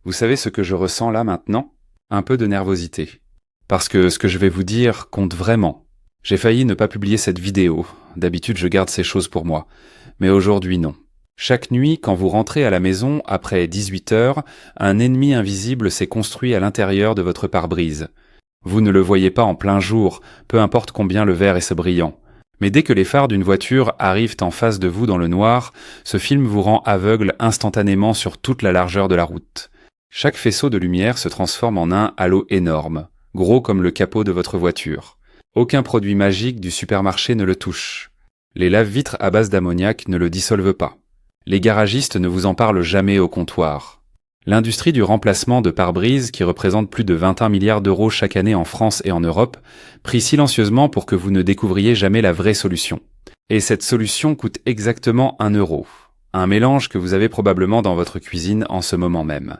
Vous savez ce que je ressens là maintenant? Un peu de nervosité. Parce que ce que je vais vous dire compte vraiment. J'ai failli ne pas publier cette vidéo. D'habitude, je garde ces choses pour moi. Mais aujourd'hui, non. Chaque nuit, quand vous rentrez à la maison, après 18 heures, un ennemi invisible s'est construit à l'intérieur de votre pare-brise. Vous ne le voyez pas en plein jour, peu importe combien le verre est brillant. Mais dès que les phares d'une voiture arrivent en face de vous dans le noir, ce film vous rend aveugle instantanément sur toute la largeur de la route. Chaque faisceau de lumière se transforme en un halo énorme, gros comme le capot de votre voiture. Aucun produit magique du supermarché ne le touche. Les lave-vitres à base d'ammoniac ne le dissolvent pas. Les garagistes ne vous en parlent jamais au comptoir. L'industrie du remplacement de pare-brise, qui représente plus de 21 milliards d'euros chaque année en France et en Europe, prie silencieusement pour que vous ne découvriez jamais la vraie solution. Et cette solution coûte exactement 1 euro. Un mélange que vous avez probablement dans votre cuisine en ce moment même.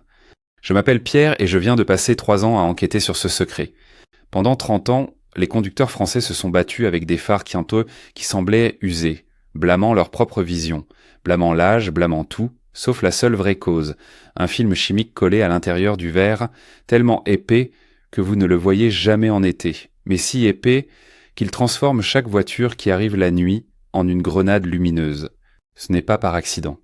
Je m'appelle Pierre et je viens de passer 3 ans à enquêter sur ce secret. Pendant 30 ans, les conducteurs français se sont battus avec des phares qui semblaient usés, blâmant leur propre vision, blâmant l'âge, blâmant tout, sauf la seule vraie cause, un film chimique collé à l'intérieur du verre, tellement épais que vous ne le voyez jamais en été, mais si épais qu'il transforme chaque voiture qui arrive la nuit en une grenade lumineuse. Ce n'est pas par accident.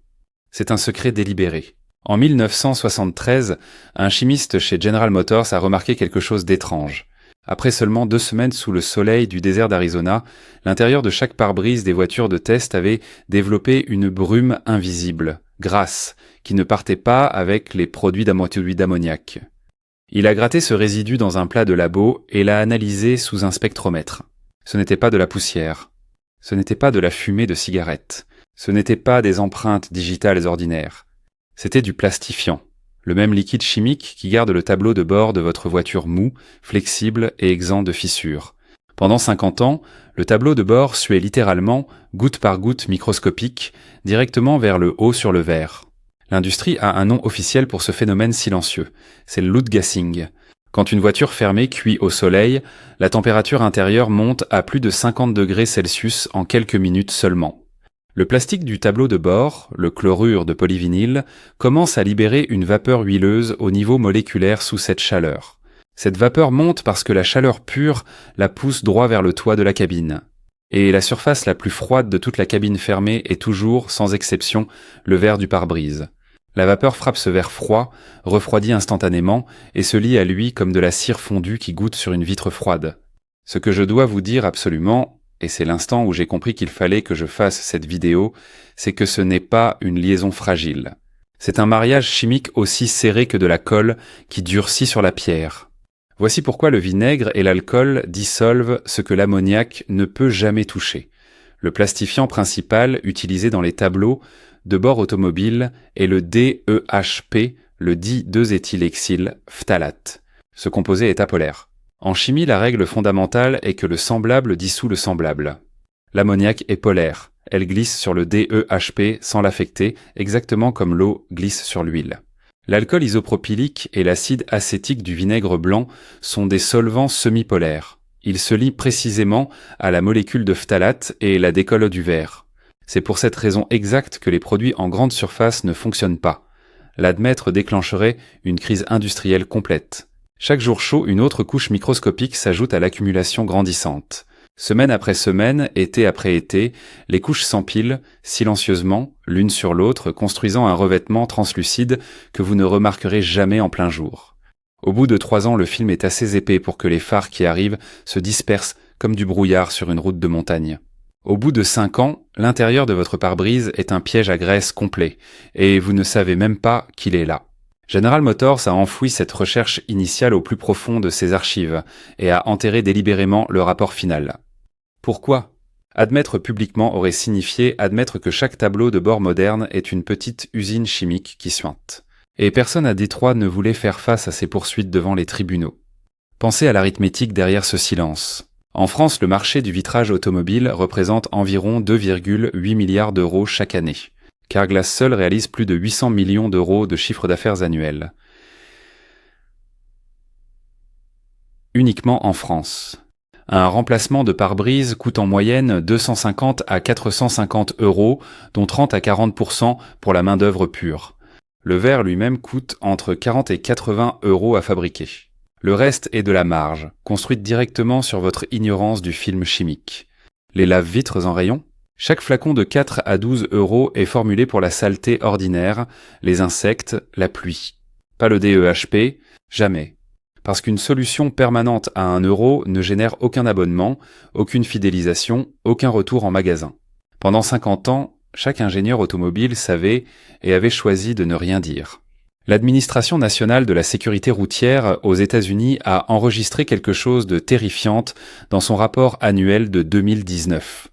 C'est un secret délibéré. En 1973, un chimiste chez General Motors a remarqué quelque chose d'étrange. Après seulement 2 semaines sous le soleil du désert d'Arizona, l'intérieur de chaque pare-brise des voitures de test avait développé une brume invisible, grasse, qui ne partait pas avec les produits d'ammoniac. Il a gratté ce résidu dans un plat de labo et l'a analysé sous un spectromètre. Ce n'était pas de la poussière. Ce n'était pas de la fumée de cigarette. Ce n'était pas des empreintes digitales ordinaires. C'était du plastifiant. Le même liquide chimique qui garde le tableau de bord de votre voiture mou, flexible et exempt de fissures. Pendant 50 ans, le tableau de bord suait littéralement, goutte par goutte microscopique, directement vers le haut sur le verre. L'industrie a un nom officiel pour ce phénomène silencieux, c'est le loot-gassing. Quand une voiture fermée cuit au soleil, la température intérieure monte à plus de 50 degrés Celsius en quelques minutes seulement. Le plastique du tableau de bord, le chlorure de polyvinyle, commence à libérer une vapeur huileuse au niveau moléculaire sous cette chaleur. Cette vapeur monte parce que la chaleur pure la pousse droit vers le toit de la cabine. Et la surface la plus froide de toute la cabine fermée est toujours, sans exception, le verre du pare-brise. La vapeur frappe ce verre froid, refroidit instantanément, et se lie à lui comme de la cire fondue qui goûte sur une vitre froide. Ce que je dois vous dire absolument, et c'est l'instant où j'ai compris qu'il fallait que je fasse cette vidéo, c'est que ce n'est pas une liaison fragile. C'est un mariage chimique aussi serré que de la colle qui durcit sur la pierre. Voici pourquoi le vinaigre et l'alcool dissolvent ce que l'ammoniac ne peut jamais toucher. Le plastifiant principal utilisé dans les tableaux de bord automobile est le DEHP, le di-2-éthylhexyl phtalate. Ce composé est apolaire. En chimie, la règle fondamentale est que le semblable dissout le semblable. L'ammoniac est polaire. Elle glisse sur le DEHP sans l'affecter, exactement comme l'eau glisse sur l'huile. L'alcool isopropylique et l'acide acétique du vinaigre blanc sont des solvants semi-polaires. Ils se lient précisément à la molécule de phtalate et la décollent du verre. C'est pour cette raison exacte que les produits en grande surface ne fonctionnent pas. L'admettre déclencherait une crise industrielle complète. Chaque jour chaud, une autre couche microscopique s'ajoute à l'accumulation grandissante. Semaine après semaine, été après été, les couches s'empilent, silencieusement, l'une sur l'autre, construisant un revêtement translucide que vous ne remarquerez jamais en plein jour. Au bout de 3 ans, le film est assez épais pour que les phares qui arrivent se dispersent comme du brouillard sur une route de montagne. Au bout de 5 ans, l'intérieur de votre pare-brise est un piège à graisse complet, et vous ne savez même pas qu'il est là. General Motors a enfoui cette recherche initiale au plus profond de ses archives et a enterré délibérément le rapport final. Pourquoi ? Admettre publiquement aurait signifié admettre que chaque tableau de bord moderne est une petite usine chimique qui suinte. Et personne à Détroit ne voulait faire face à ces poursuites devant les tribunaux. Pensez à l'arithmétique derrière ce silence. En France, le marché du vitrage automobile représente environ 2,8 milliards d'euros chaque année. Carglass seul réalise plus de 800 millions d'euros de chiffre d'affaires annuel. Uniquement en France. Un remplacement de pare-brise coûte en moyenne 250 à 450 euros, dont 30 à 40% pour la main-d'œuvre pure. Le verre lui-même coûte entre 40 et 80 € à fabriquer. Le reste est de la marge, construite directement sur votre ignorance du film chimique. Les lave-vitres en rayon? Chaque flacon de 4 à 12 € est formulé pour la saleté ordinaire, les insectes, la pluie. Pas le DEHP, jamais. Parce qu'une solution permanente à 1 € ne génère aucun abonnement, aucune fidélisation, aucun retour en magasin. Pendant 50 ans, chaque ingénieur automobile savait et avait choisi de ne rien dire. L'Administration nationale de la sécurité routière aux États-Unis a enregistré quelque chose de terrifiant dans son rapport annuel de 2019.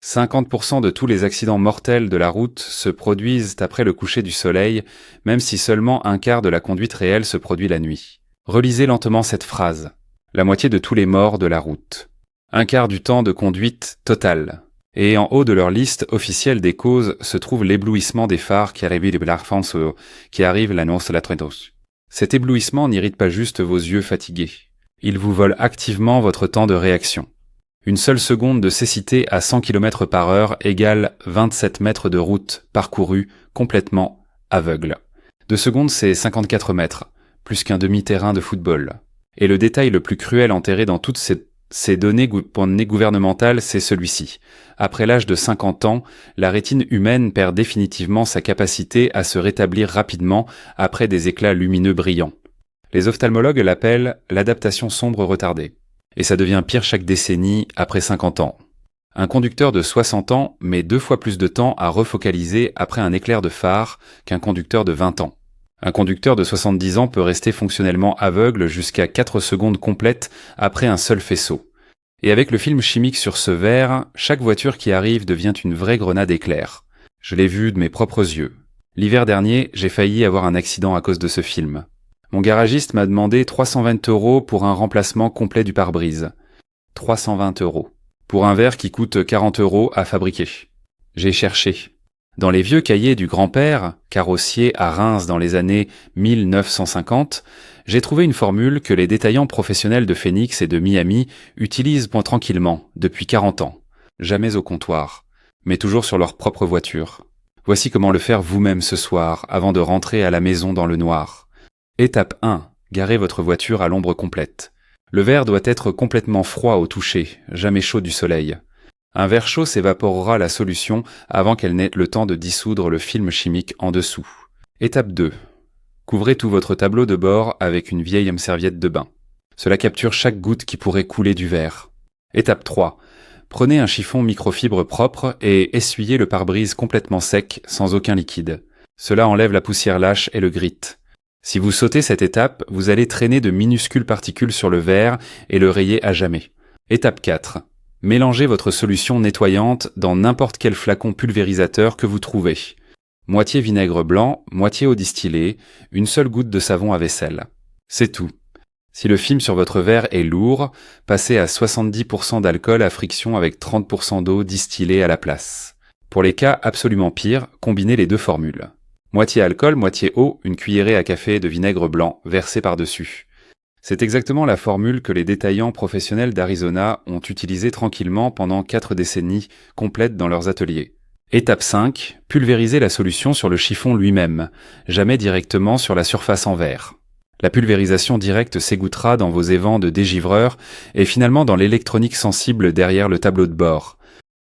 50% de tous les accidents mortels de la route se produisent après le coucher du soleil, même si seulement un quart de la conduite réelle se produit la nuit. Relisez lentement cette phrase. La moitié de tous les morts de la route. Un quart du temps de conduite totale. Et en haut de leur liste officielle des causes se trouve l'éblouissement des phares qui arrive l'annonce de la Trentos. Cet éblouissement n'irrite pas juste vos yeux fatigués. Il vous vole activement votre temps de réaction. Une seule seconde de cécité à 100 km/h égale 27 mètres de route parcourue complètement aveugle. 2 secondes, c'est 54 mètres, plus qu'un demi-terrain de football. Et le détail le plus cruel enterré dans toutes ces données gouvernementales, c'est celui-ci. Après l'âge de 50 ans, la rétine humaine perd définitivement sa capacité à se rétablir rapidement après des éclats lumineux brillants. Les ophtalmologues l'appellent l'adaptation sombre retardée. Et ça devient pire chaque décennie après 50 ans. Un conducteur de 60 ans met 2 fois plus de temps à refocaliser après un éclair de phare qu'un conducteur de 20 ans. Un conducteur de 70 ans peut rester fonctionnellement aveugle jusqu'à 4 secondes complètes après un seul faisceau. Et avec le film chimique sur ce verre, chaque voiture qui arrive devient une vraie grenade éclair. Je l'ai vu de mes propres yeux. L'hiver dernier, j'ai failli avoir un accident à cause de ce film. Mon garagiste m'a demandé 320 € pour un remplacement complet du pare-brise. 320 €. Pour un verre qui coûte 40 € à fabriquer. J'ai cherché. Dans les vieux cahiers du grand-père, carrossier à Reims dans les années 1950, j'ai trouvé une formule que les détaillants professionnels de Phoenix et de Miami utilisent tranquillement, depuis 40 ans. Jamais au comptoir, mais toujours sur leur propre voiture. Voici comment le faire vous-même ce soir, avant de rentrer à la maison dans le noir. Étape 1. Garez votre voiture à l'ombre complète. Le verre doit être complètement froid au toucher, jamais chaud du soleil. Un verre chaud s'évaporera la solution avant qu'elle n'ait le temps de dissoudre le film chimique en dessous. Étape 2. Couvrez tout votre tableau de bord avec une vieille serviette de bain. Cela capture chaque goutte qui pourrait couler du verre. Étape 3. Prenez un chiffon microfibre propre et essuyez le pare-brise complètement sec, sans aucun liquide. Cela enlève la poussière lâche et le grit. Si vous sautez cette étape, vous allez traîner de minuscules particules sur le verre et le rayer à jamais. Étape 4. Mélangez votre solution nettoyante dans n'importe quel flacon pulvérisateur que vous trouvez. Moitié vinaigre blanc, moitié eau distillée, une seule goutte de savon à vaisselle. C'est tout. Si le film sur votre verre est lourd, passez à 70% d'alcool à friction avec 30% d'eau distillée à la place. Pour les cas absolument pires, combinez les deux formules. Moitié alcool, moitié eau, une cuillerée à café de vinaigre blanc versée par-dessus. C'est exactement la formule que les détaillants professionnels d'Arizona ont utilisée tranquillement pendant 4 décennies complètes dans leurs ateliers. Étape 5. Pulvérisez la solution sur le chiffon lui-même, jamais directement sur la surface en verre. La pulvérisation directe s'égouttera dans vos évents de dégivreur et finalement dans l'électronique sensible derrière le tableau de bord.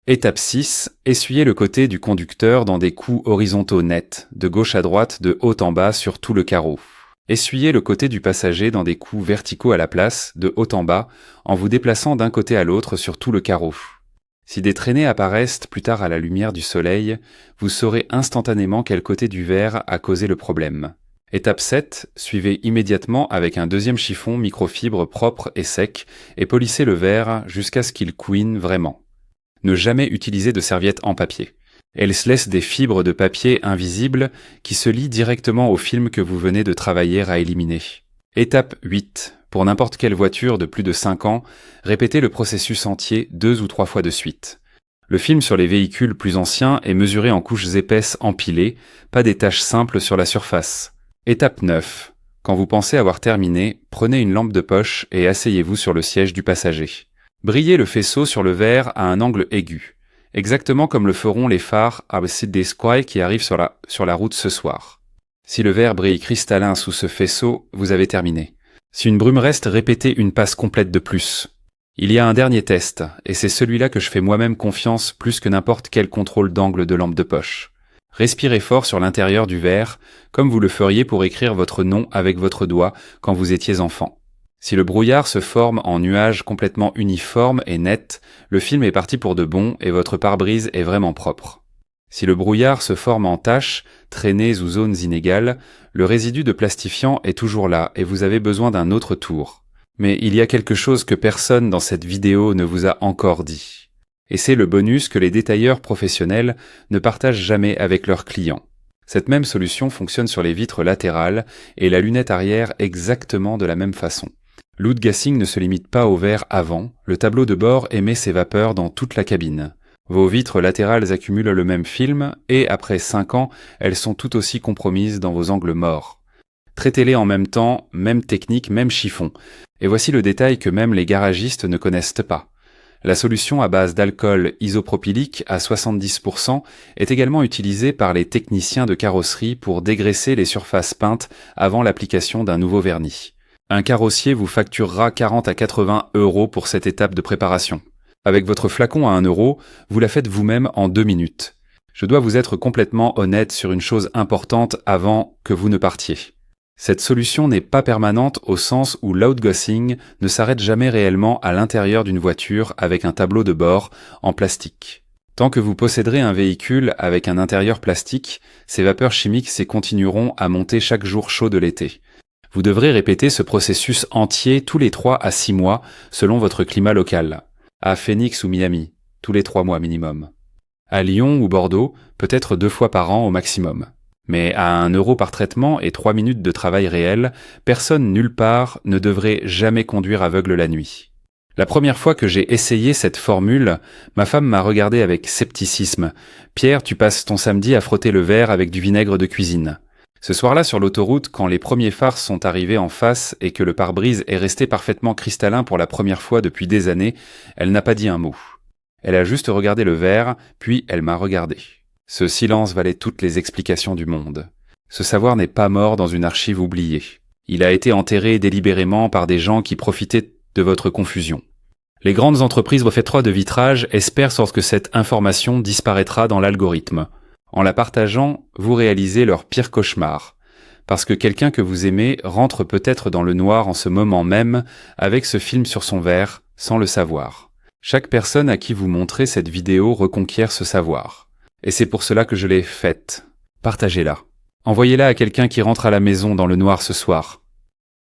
Étape 6. Essuyez le côté du conducteur dans des coups horizontaux nets, de gauche à droite, de haut en bas sur tout le carreau. Essuyez le côté du passager dans des coups verticaux à la place, de haut en bas, en vous déplaçant d'un côté à l'autre sur tout le carreau. Si des traînées apparaissent plus tard à la lumière du soleil, vous saurez instantanément quel côté du verre a causé le problème. Étape 7. Suivez immédiatement avec un deuxième chiffon microfibre propre et sec et polissez le verre jusqu'à ce qu'il couine vraiment. Ne jamais utiliser de serviettes en papier. Elles se laissent des fibres de papier invisibles qui se lient directement au film que vous venez de travailler à éliminer. Étape 8. Pour n'importe quelle voiture de plus de 5 ans, répétez le processus entier 2 ou 3 fois de suite. Le film sur les véhicules plus anciens est mesuré en couches épaisses empilées, pas des taches simples sur la surface. Étape 9. Quand vous pensez avoir terminé, prenez une lampe de poche et asseyez-vous sur le siège du passager. Brillez le faisceau sur le verre à un angle aigu, exactement comme le feront les phares à Sydney Square qui arrivent sur la route ce soir. Si le verre brille cristallin sous ce faisceau, vous avez terminé. Si une brume reste, répétez une passe complète de plus. Il y a un dernier test, et c'est celui-là que je fais moi-même confiance plus que n'importe quel contrôle d'angle de lampe de poche. Respirez fort sur l'intérieur du verre, comme vous le feriez pour écrire votre nom avec votre doigt quand vous étiez enfant. Si le brouillard se forme en nuages complètement uniformes et nets, le film est parti pour de bon et votre pare-brise est vraiment propre. Si le brouillard se forme en taches, traînées ou zones inégales, le résidu de plastifiant est toujours là et vous avez besoin d'un autre tour. Mais il y a quelque chose que personne dans cette vidéo ne vous a encore dit. Et c'est le bonus que les détailleurs professionnels ne partagent jamais avec leurs clients. Cette même solution fonctionne sur les vitres latérales et la lunette arrière exactement de la même façon. L'outgassing ne se limite pas au verre avant, le tableau de bord émet ses vapeurs dans toute la cabine. Vos vitres latérales accumulent le même film et après 5 ans, elles sont tout aussi compromises dans vos angles morts. Traitez-les en même temps, même technique, même chiffon. Et voici le détail que même les garagistes ne connaissent pas. La solution à base d'alcool isopropylique à 70% est également utilisée par les techniciens de carrosserie pour dégraisser les surfaces peintes avant l'application d'un nouveau vernis. Un carrossier vous facturera 40 à 80 € pour cette étape de préparation. Avec votre flacon à 1 €, vous la faites vous-même en 2 minutes. Je dois vous être complètement honnête sur une chose importante avant que vous ne partiez. Cette solution n'est pas permanente au sens où l'outgassing ne s'arrête jamais réellement à l'intérieur d'une voiture avec un tableau de bord en plastique. Tant que vous posséderez un véhicule avec un intérieur plastique, ces vapeurs chimiques continueront à monter chaque jour chaud de l'été. Vous devrez répéter ce processus entier tous les 3 à 6 mois selon votre climat local. À Phoenix ou Miami, tous les 3 mois minimum. À Lyon ou Bordeaux, peut-être 2 fois par an au maximum. Mais à 1 € par traitement et 3 minutes de travail réel, personne nulle part ne devrait jamais conduire aveugle la nuit. La première fois que j'ai essayé cette formule, ma femme m'a regardé avec scepticisme. « Pierre, tu passes ton samedi à frotter le verre avec du vinaigre de cuisine. » Ce soir-là sur l'autoroute, quand les premiers phares sont arrivés en face et que le pare-brise est resté parfaitement cristallin pour la première fois depuis des années, elle n'a pas dit un mot. Elle a juste regardé le verre, puis elle m'a regardé. Ce silence valait toutes les explications du monde. Ce savoir n'est pas mort dans une archive oubliée. Il a été enterré délibérément par des gens qui profitaient de votre confusion. Les grandes entreprises refaites de vitrage espèrent que cette information disparaîtra dans l'algorithme. En la partageant, vous réalisez leur pire cauchemar. Parce que quelqu'un que vous aimez rentre peut-être dans le noir en ce moment même avec ce film sur son verre, sans le savoir. Chaque personne à qui vous montrez cette vidéo reconquiert ce savoir. Et c'est pour cela que je l'ai faite. Partagez-la. Envoyez-la à quelqu'un qui rentre à la maison dans le noir ce soir.